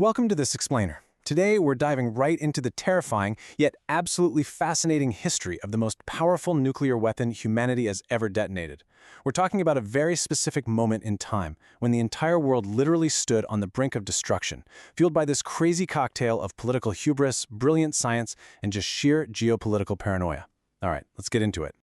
Welcome to this explainer. Today, we're diving right into the terrifying, yet absolutely fascinating history of the most powerful nuclear weapon humanity has ever detonated. We're talking about a very specific moment in time, when the entire world literally stood on the brink of destruction, fueled by this crazy cocktail of political hubris, brilliant science, and just sheer geopolitical paranoia. All right, let's get into it.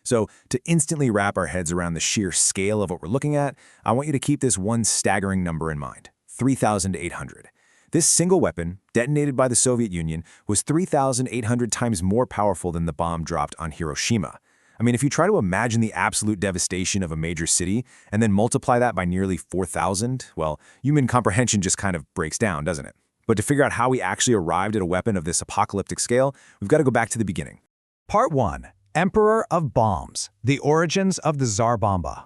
So, to instantly wrap our heads around the sheer scale of what we're looking at, I want you to keep this one staggering number in mind: 3,800. This single weapon, detonated by the Soviet Union, was 3,800 times more powerful than the bomb dropped on Hiroshima. I mean, if you try to imagine the absolute devastation of a major city and then multiply that by nearly 4,000, well, human comprehension just kind of breaks down, doesn't it? But to figure out how we actually arrived at a weapon of this apocalyptic scale, we've got to go back to the beginning. Part 1. Emperor of Bombs. The Origins of the Tsar Bomba.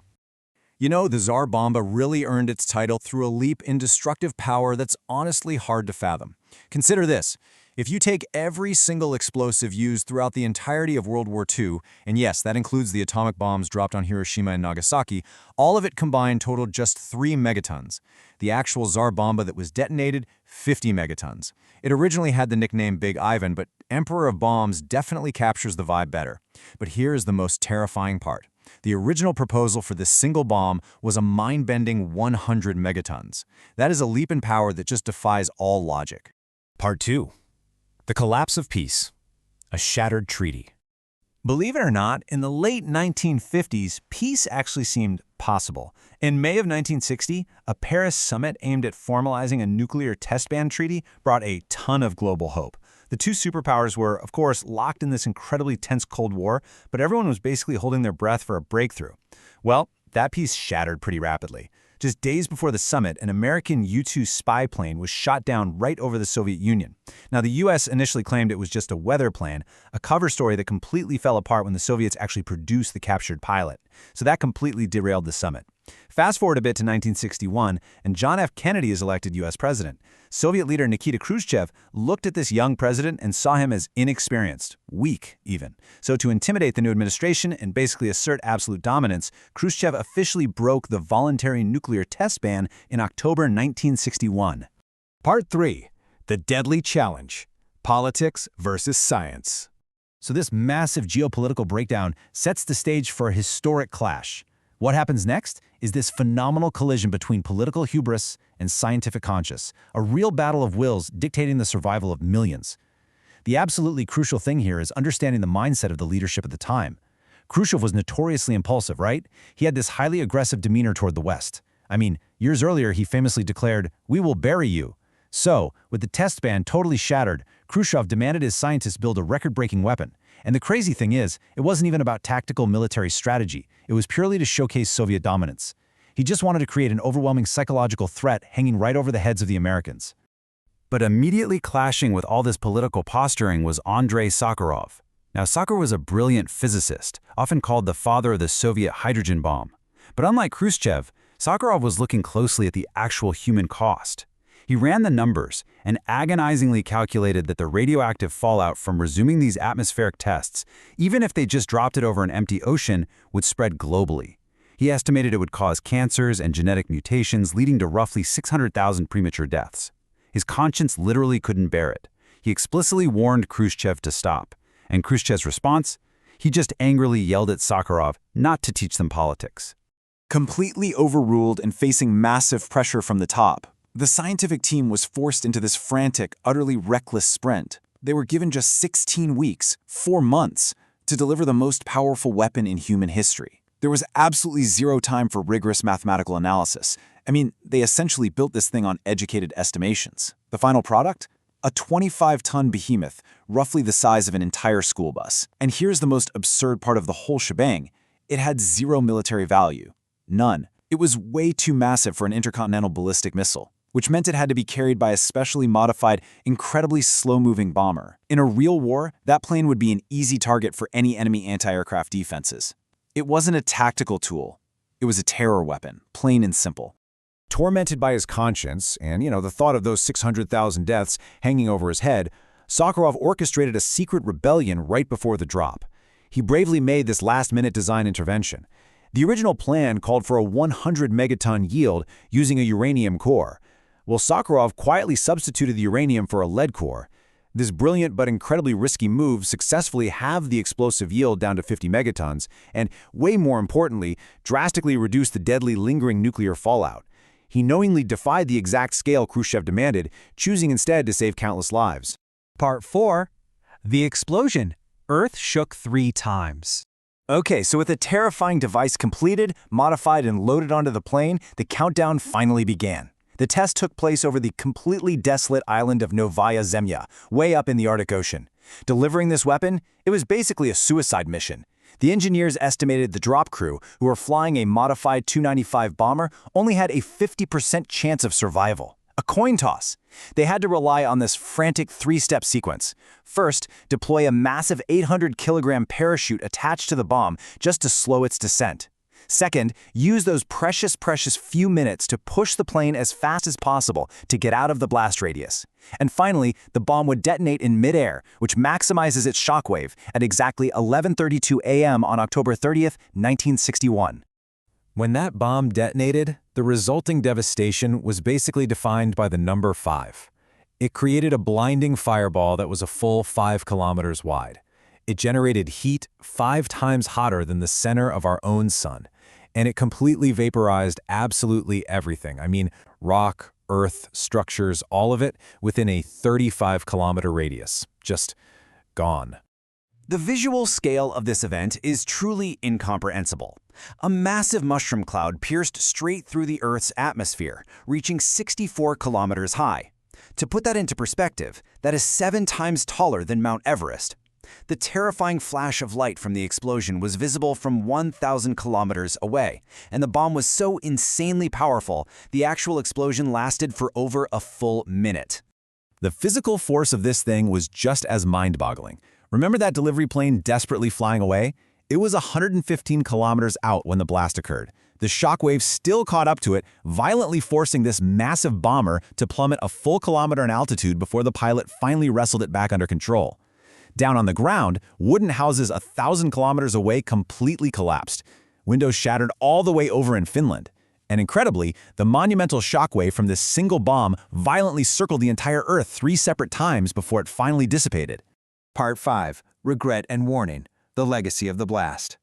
You know, the Tsar Bomba really earned its title through a leap in destructive power that's honestly hard to fathom. Consider this. If you take every single explosive used throughout the entirety of World War II, and yes, that includes the atomic bombs dropped on Hiroshima and Nagasaki, all of it combined totaled just 3 megatons. The actual Tsar Bomba that was detonated, 50 megatons. It originally had the nickname Big Ivan, but Emperor of Bombs definitely captures the vibe better. But here is the most terrifying part. The original proposal for this single bomb was a mind-bending 100 megatons. That is a leap in power that just defies all logic. Part 2. The Collapse of Peace. A Shattered Treaty. Believe it or not, in the late 1950s, peace actually seemed possible. In May of 1960, a Paris summit aimed at formalizing a nuclear test ban treaty brought a ton of global hope. The two superpowers were, of course, locked in this incredibly tense Cold War, but everyone was basically holding their breath for a breakthrough. Well, that peace shattered pretty rapidly. Just days before the summit, an American U-2 spy plane was shot down right over the Soviet Union. Now, the U.S. initially claimed it was just a weather plane, a cover story that completely fell apart when the Soviets actually produced the captured pilot. So that completely derailed the summit. Fast forward a bit to 1961, and John F. Kennedy is elected U.S. president. Soviet leader Nikita Khrushchev looked at this young president and saw him as inexperienced, weak even. So to intimidate the new administration and basically assert absolute dominance, Khrushchev officially broke the voluntary nuclear test ban in October 1961. Part 3. The Deadly Challenge. Politics versus Science. So this massive geopolitical breakdown sets the stage for a historic clash. What happens next is this phenomenal collision between political hubris and scientific conscience, a real battle of wills dictating the survival of millions. The absolutely crucial thing here is understanding the mindset of the leadership at the time. Khrushchev was notoriously impulsive, right? He had this highly aggressive demeanor toward the West. I mean, years earlier he famously declared, "We will bury you." So, with the test ban totally shattered, Khrushchev demanded his scientists build a record-breaking weapon. And the crazy thing is, it wasn't even about tactical military strategy. It was purely to showcase Soviet dominance. He just wanted to create an overwhelming psychological threat hanging right over the heads of the Americans. But immediately clashing with all this political posturing was Andrei Sakharov. Now, Sakharov was a brilliant physicist, often called the father of the Soviet hydrogen bomb. But unlike Khrushchev, Sakharov was looking closely at the actual human cost. He ran the numbers and agonizingly calculated that the radioactive fallout from resuming these atmospheric tests, even if they just dropped it over an empty ocean, would spread globally. He estimated it would cause cancers and genetic mutations, leading to roughly 600,000 premature deaths. His conscience literally couldn't bear it. He explicitly warned Khrushchev to stop. And Khrushchev's response? He just angrily yelled at Sakharov not to teach them politics. Completely overruled and facing massive pressure from the top, the scientific team was forced into this frantic, utterly reckless sprint. They were given just 16 weeks, 4 months, to deliver the most powerful weapon in human history. There was absolutely zero time for rigorous mathematical analysis. I mean, they essentially built this thing on educated estimations. The final product? A 25-ton behemoth, roughly the size of an entire school bus. And here's the most absurd part of the whole shebang. It had zero military value. None. It was way too massive for an intercontinental ballistic missile, which meant it had to be carried by a specially modified, incredibly slow-moving bomber. In a real war, that plane would be an easy target for any enemy anti-aircraft defenses. It wasn't a tactical tool. It was a terror weapon, plain and simple. Tormented by his conscience and, the thought of those 600,000 deaths hanging over his head, Sakharov orchestrated a secret rebellion right before the drop. He bravely made this last-minute design intervention. The original plan called for a 100 megaton yield using a uranium core. Well, Sakharov quietly substituted the uranium for a lead core. This brilliant but incredibly risky move successfully halved the explosive yield down to 50 megatons, and, way more importantly, drastically reduced the deadly lingering nuclear fallout. He knowingly defied the exact scale Khrushchev demanded, choosing instead to save countless lives. Part 4. The explosion. Earth shook 3 times. Okay, so with the terrifying device completed, modified, and loaded onto the plane, the countdown finally began. The test took place over the completely desolate island of Novaya Zemlya, way up in the Arctic Ocean. Delivering this weapon, it was basically a suicide mission. The engineers estimated the drop crew, who were flying a modified Tu-95 bomber, only had a 50% chance of survival. A coin toss. They had to rely on this frantic 3-step sequence. First, deploy a massive 800-kilogram parachute attached to the bomb just to slow its descent. Second, use those precious few minutes to push the plane as fast as possible to get out of the blast radius. And finally, the bomb would detonate in midair, which maximizes its shockwave at exactly 11:32 a.m. on October 30th, 1961. When that bomb detonated, the resulting devastation was basically defined by the number 5. It created a blinding fireball that was a full 5 kilometers wide. It generated heat 5 times hotter than the center of our own sun. And it completely vaporized absolutely everything. I mean, rock, earth, structures, all of it within a 35-kilometer radius. Just gone. The visual scale of this event is truly incomprehensible. A massive mushroom cloud pierced straight through the Earth's atmosphere, reaching 64 kilometers high. To put that into perspective, that is 7 times taller than Mount Everest. The terrifying flash of light from the explosion was visible from 1,000 kilometers away, and the bomb was so insanely powerful, the actual explosion lasted for over a full minute. The physical force of this thing was just as mind-boggling. Remember that delivery plane desperately flying away? It was 115 kilometers out when the blast occurred. The shockwave still caught up to it, violently forcing this massive bomber to plummet a full kilometer in altitude before the pilot finally wrestled it back under control. Down on the ground, wooden houses 1,000 kilometers away completely collapsed. Windows shattered all the way over in Finland. And incredibly, the monumental shockwave from this single bomb violently circled the entire Earth 3 separate times before it finally dissipated. Part 5. Regret and warning. The legacy of the blast.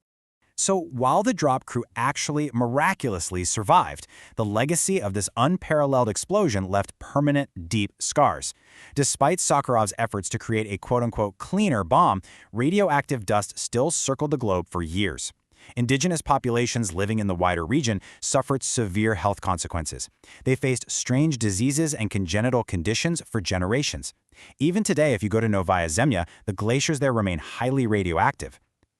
So while the drop crew actually miraculously survived, the legacy of this unparalleled explosion left permanent, deep scars. Despite Sakharov's efforts to create a quote-unquote cleaner bomb, radioactive dust still circled the globe for years. Indigenous populations living in the wider region suffered severe health consequences. They faced strange diseases and congenital conditions for generations. Even today, if you go to Novaya Zemlya, the glaciers there remain highly radioactive.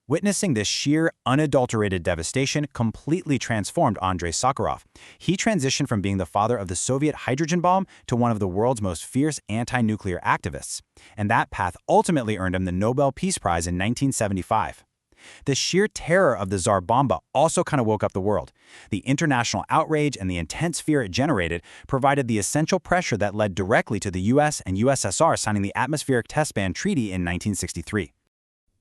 Witnessing this sheer, unadulterated devastation completely transformed Andrei Sakharov. He transitioned from being the father of the Soviet hydrogen bomb to one of the world's most fierce anti-nuclear activists. And that path ultimately earned him the Nobel Peace Prize in 1975. The sheer terror of the Tsar Bomba also kind of woke up the world. The international outrage and the intense fear it generated provided the essential pressure that led directly to the US and USSR signing the Atmospheric Test Ban Treaty in 1963.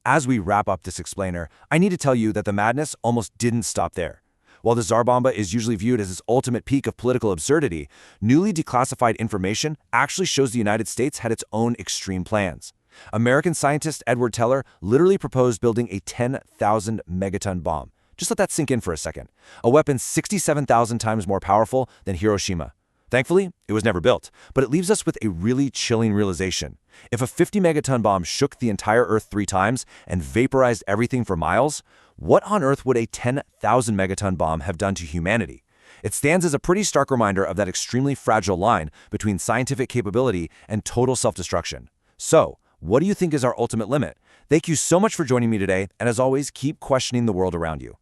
As we wrap up this explainer, I need to tell you that the madness almost didn't stop there. While the Tsar Bomba is usually viewed as its ultimate peak of political absurdity, newly declassified information actually shows the United States had its own extreme plans. American scientist Edward Teller literally proposed building a 10,000 megaton bomb. Just let that sink in for a second. A weapon 67,000 times more powerful than Hiroshima. Thankfully, it was never built, but it leaves us with a really chilling realization. If a 50 megaton bomb shook the entire Earth 3 times and vaporized everything for miles, what on earth would a 10,000 megaton bomb have done to humanity? It stands as a pretty stark reminder of that extremely fragile line between scientific capability and total self-destruction. So, what do you think is our ultimate limit? Thank you so much for joining me today, and as always, keep questioning the world around you.